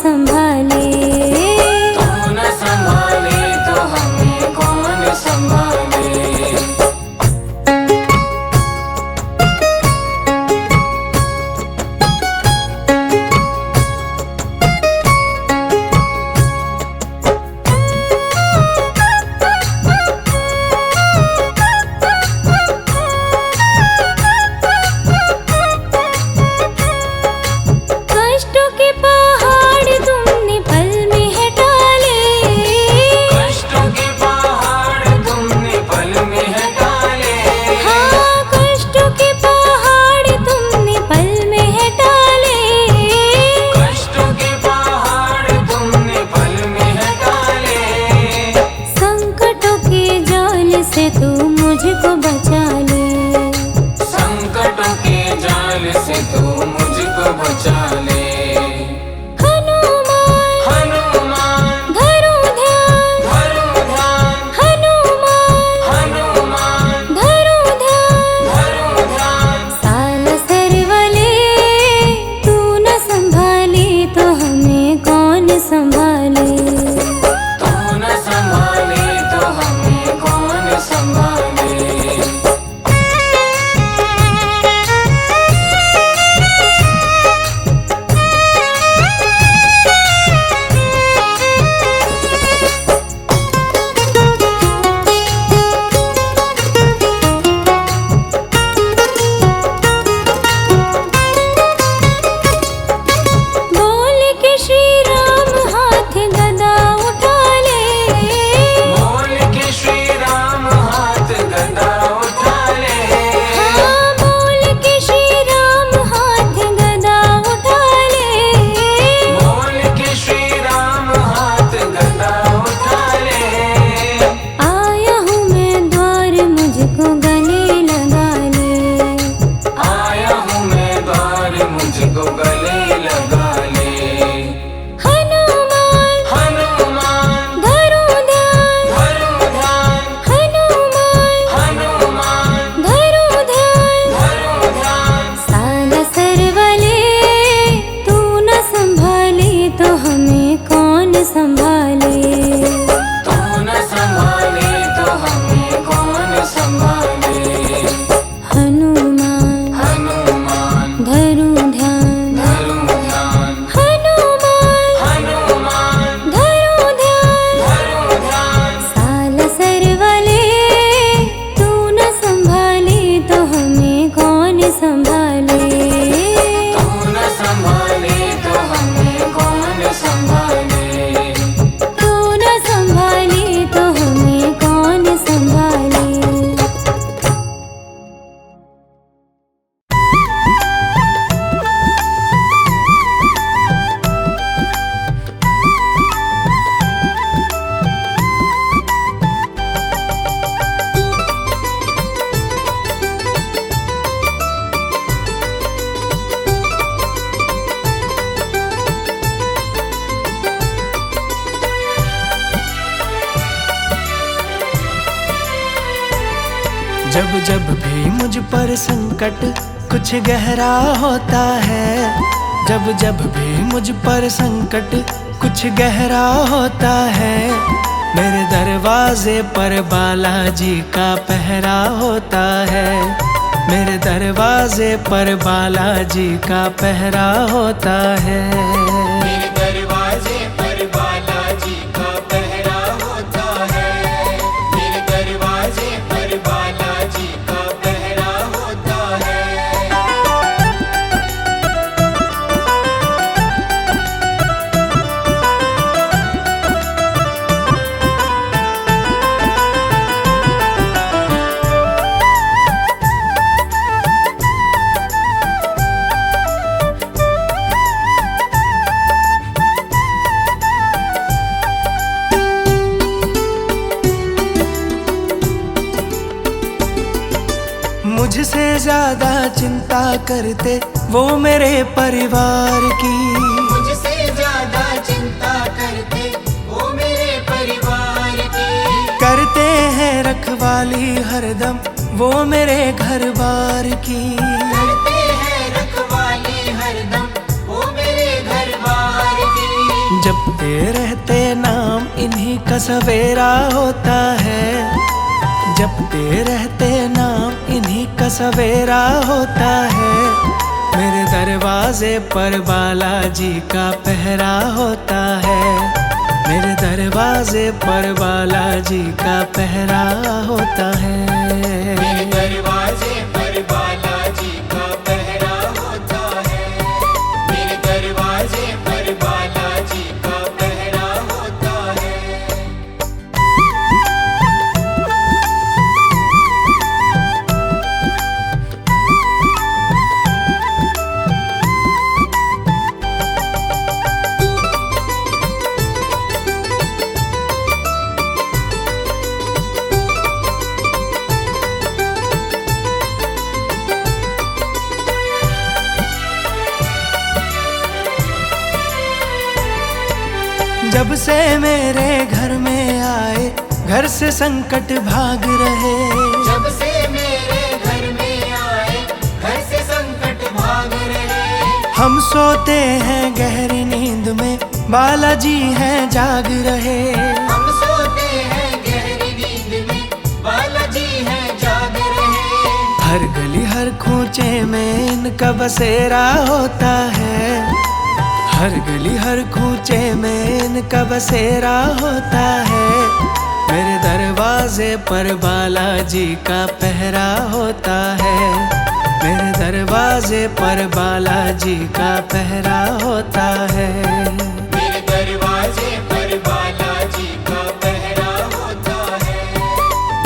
संभाले। तू न संभाले तो हमें कौन संभाले। तू मुझको बचा ले, संकटों के जाल से तू मुझको बचा ले। हनुमान हनुमान धरो ध्यान, धरो ध्यान, हनुमान हनुमान धरो ध्यान, धरो ध्यान। साल सरवले तू न संभाले तो हमें कौन संभाले। तू न संभाले तो हमें कौन संभाले। बोल के श्री राम हाथ गदा उठा ले, बोल के श्री राम हाथ गदा उठा ले। हाँ बोल के श्री राम हाथ गदा उठा ले। बोल के श्री राम हाथ गदा उठा ले। आया हूँ मैं द्वार मुझको गले लगा ले, आया हूँ मैं द्वार मुझको गले लगा ले। हनुमान हनुमान धरो ध्यान, धरो ध्यान, हनुमान हनुमान धरो ध्यान। धरो ध्यान। साल सरवले तू न संभाले तो हमें कौन संभाले। तू न संभाले तो हमें कौन संभाले। हनुमान हनुमान धरो ध्यान, धरो ध्यान, हनुमान हनुमान धरो ध्यान। धरो ध्यान। साल सरवले तू न संभाले तो हमें कौन संभाले। तू न संभाले तो हमें कौन संभाले। तू न संभाले तो हमें कौन संभाले। जब जब भी मुझ पर संकट कुछ गहरा होता है, जब जब भी मुझ पर संकट कुछ गहरा होता है, मेरे दरवाजे पर बालाजी का पहरा होता है। मेरे दरवाजे पर बालाजी का पहरा होता है। मेरे दरवाजे पर बालाजी का पहरा होता है। मेरे दरवाजे पर बालाजी का पहरा होता है। मुझसे ज्यादा चिंता करते वो मेरे परिवार की, मुझसे ज्यादा चिंता करते वो मेरे परिवार की। करते हैं रखवाली हरदम वो मेरे घर बार की। करते हैं रखवाली हरदम वो मेरे घर बार की। जपते रहते नाम इन्हीं का सवेरा होता है। जपते रहते नाम इन्हीं का सवेरा होता है। मेरे दरवाजे पर बालाजी का पहरा होता है। मेरे दरवाजे पर बालाजी का पहरा होता है। मेरे दरवाजे पर बालाजी का पहरा होता है। मेरे दरवाजे पर बालाजी का पहरा होता है। जब से मेरे घर में आए घर से संकट भाग रहे। जब से मेरे घर में आए घर से संकट भाग रहे। हम सोते हैं गहरी नींद में बालाजी हैं जाग रहे। हम सोते हैं गहरी नींद में बालाजी हैं जाग रहे। हर गली हर खूंचे में इनका बसेरा होता है। हर गली हर खूंचे में इनका बसेरा होता है। मेरे दरवाजे पर बालाजी का पहरा होता है। मेरे दरवाजे पर बालाजी का पहरा होता है। मेरे दरवाजे पर बालाजी का पहरा होता है।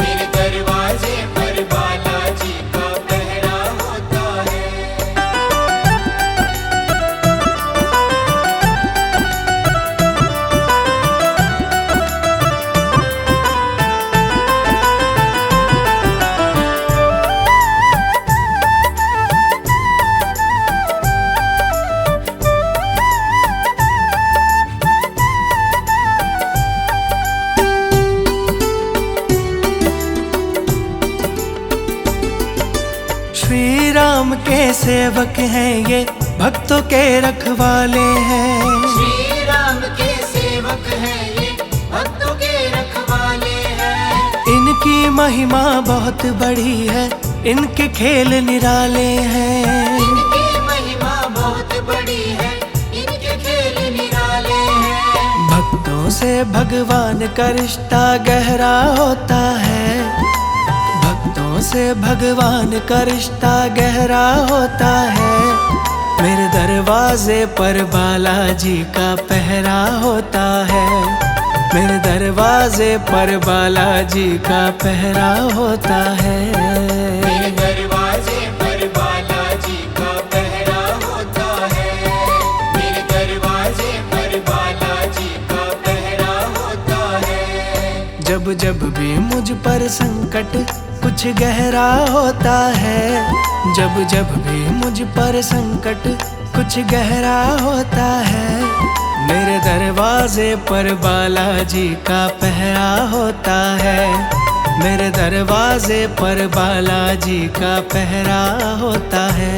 मेरे दरवाजे पर बालाजी का पहरा होता है। श्री राम के सेवक हैं ये भक्तों के रखवाले हैं। श्री राम के सेवक हैं ये भक्तों के रखवाले हैं। इनकी महिमा बहुत बड़ी है इनके खेल निराले हैं। इनकी महिमा बहुत बड़ी है इनके खेल निराले हैं। भक्तों से भगवान का रिश्ता गहरा होता है। भक्तों से भगवान का रिश्ता गहरा होता है। मेरे दरवाजे पर बालाजी का पहरा होता है। मेरे दरवाजे पर बालाजी का पहरा होता है। मेरे दरवाजे पर बालाजी का पहरा होता है। मेरे दरवाजे पर बालाजी का पहरा होता है। जब जब भी मुझ पर संकट कुछ गहरा होता है। जब जब भी मुझ पर संकट कुछ गहरा होता है। मेरे दरवाजे पर बालाजी का पहरा होता है। मेरे दरवाजे पर बालाजी का पहरा होता है।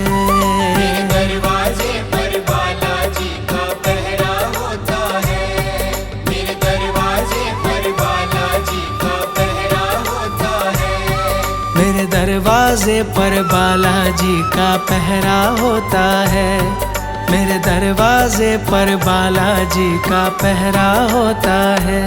मेरे दरवाजे पर बालाजी का पहरा होता है। मेरे दरवाजे पर बालाजी का पहरा होता है। मेरे दरवाजे पर बालाजी का पहरा होता है। मेरे दरवाजे पर बालाजी का पहरा होता है।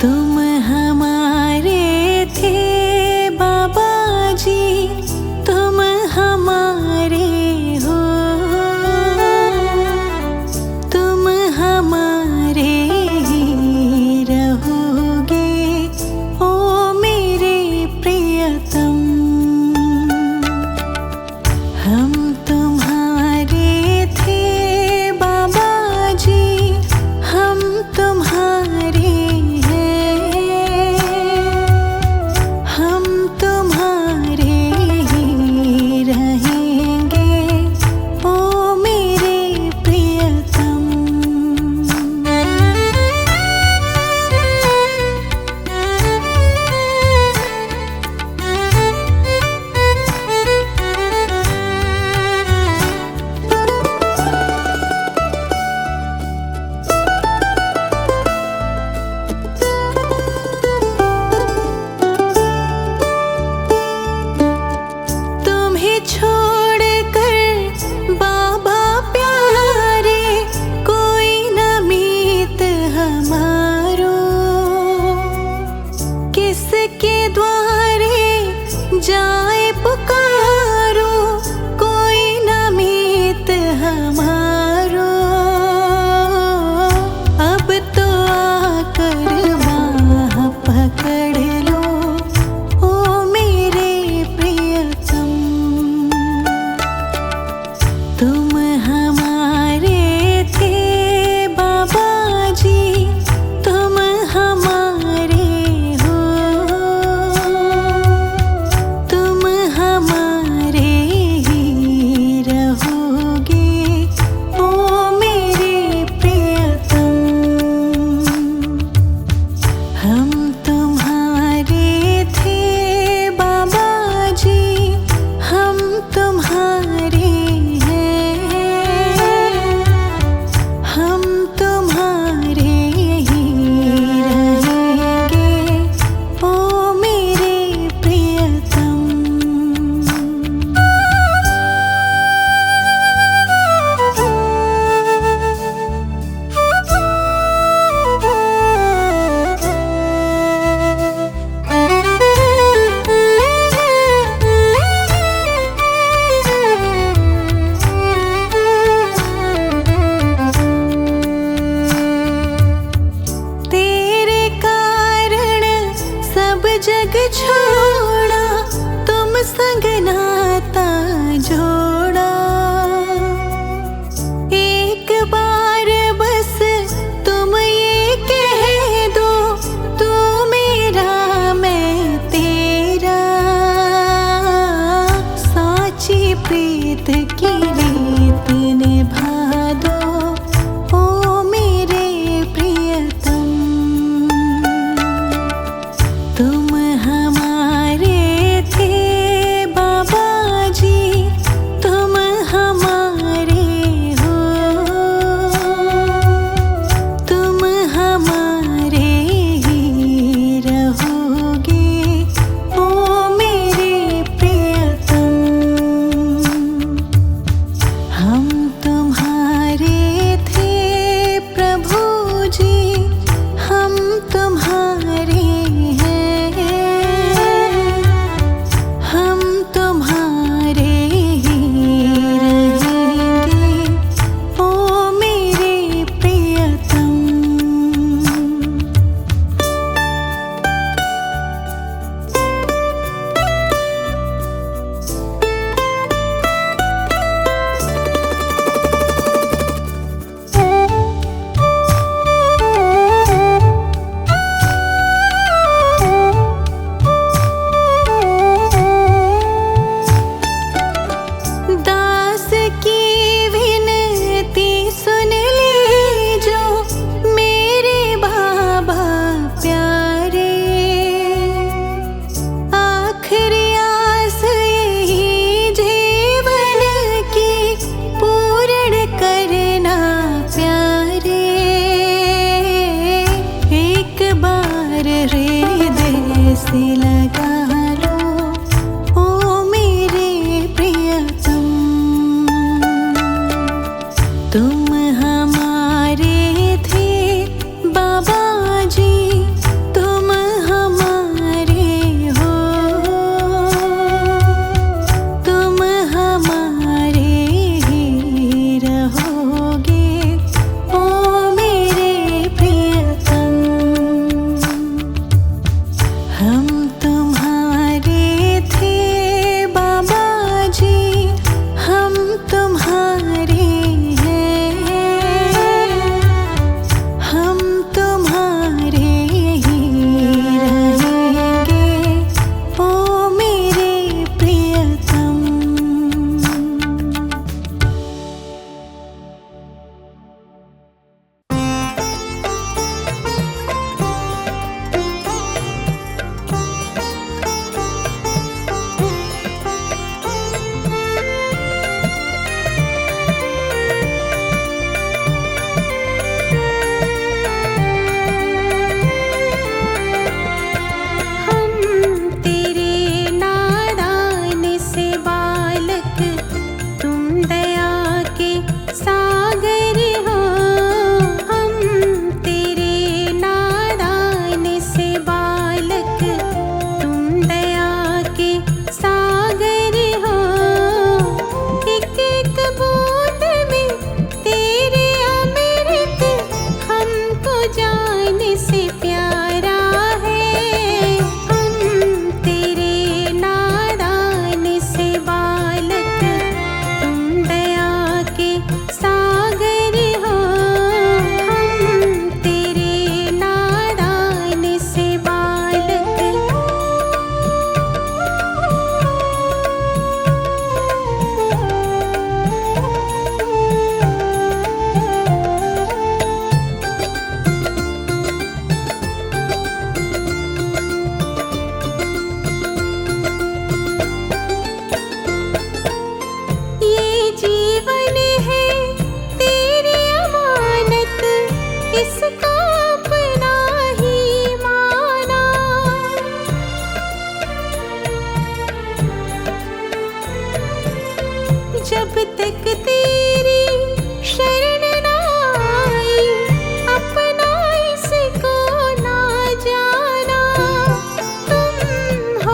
तुम हमारे थे बाबा जी। किसके द्वारे जाए पुकारो, कोई न मीत हमारो। अब तो आकर बाह पकड़ लो ओ मेरे प्रियतम। तुम हमारे थे बाबा जी, तुम हमारे हो, तुम हमारे ही रहोगे ओ मेरे प्रियतम। हम तुम्हारे थे बाबा जी, हम तुम्हारे हम तुम्हारे ही रहेंगे ओ मेरे प्रियतम। तेरे कारण सब जग छोड़ा, तुम संग नाता जोड़ा। एक बार बस तुम ये कह दो, तू मेरा मैं तेरा। साची प्रीत की रीत निभा दो ओ मेरे प्रियतम। तुम हमारे थे बाबा जी, तुम हमारे हो, तुम हमारे ही रहोगे ओ मेरे प्रियतम। हम तुम्हारे थे प्रभु जी, हम तुम्हारे हैं, हम तुम्हारे ही रहेंगे ओ मेरे प्रियतम। दास की विनती सुन लीजो मेरे बाबा प्यारे। आखिरी आस यही जीवन की पूर्ण करना प्यारे। एक बार हृदय से लगा लो ओ मेरे प्रियतम। तुम हमारे थे बाबा जी, तुम हमारे हो, तुम हमारे ही रहोगे ओ मेरे प्रियतम। हम तुम्हारे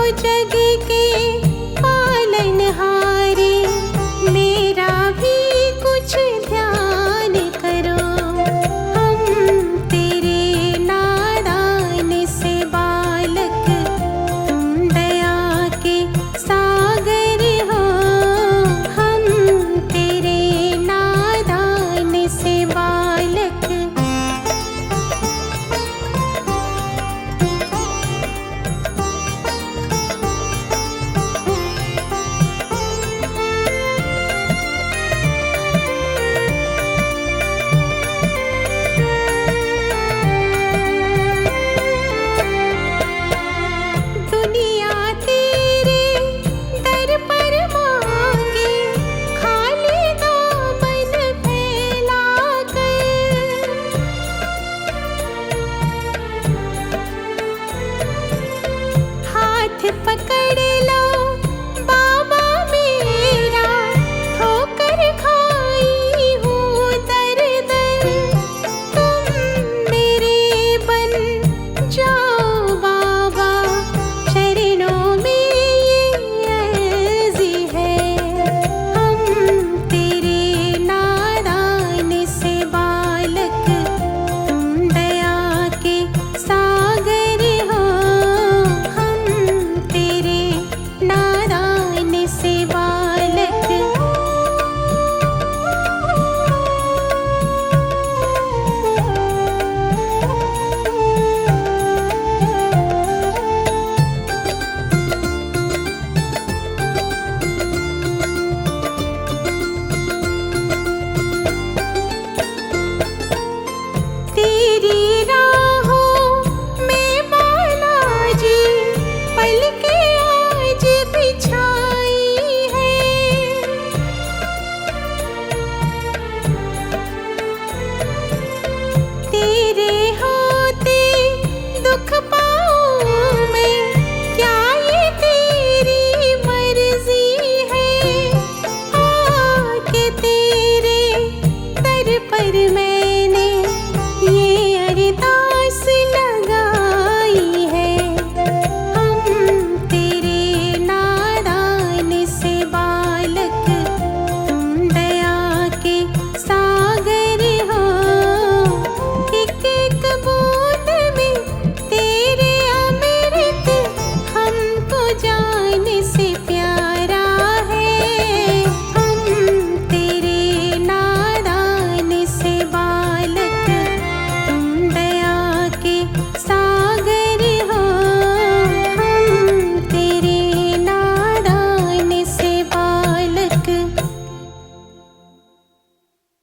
जग के पालनहारे, मेरा भी कुछ ध्यान करो। हम तेरे नादान से बालक, तुम दया के सागर हो। हम तेरे नादान से बालक। दुनिया तेरे दर पर मांगे, खाली दामन फैला कर। हाथ पकड़